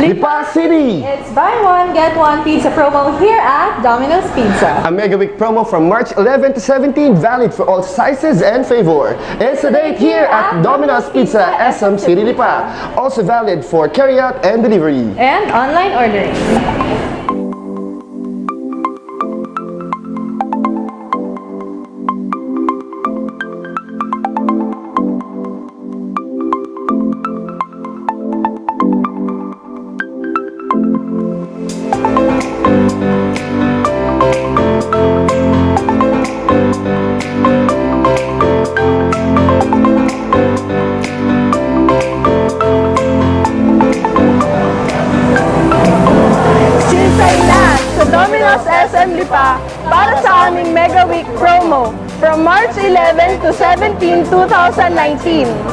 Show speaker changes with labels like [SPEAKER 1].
[SPEAKER 1] Lipa City!
[SPEAKER 2] It's buy one, get one pizza promo here at Domino's Pizza.
[SPEAKER 1] A Megaweek promo from March 11 to 17, valid for all sizes and flavor. It's a date here at Domino's Pizza, SM City Lipa. Also valid for carryout and delivery.
[SPEAKER 2] And online ordering. Domino's SM Lipa para sa aming Megaweek promo from March 11 to 17, 2019.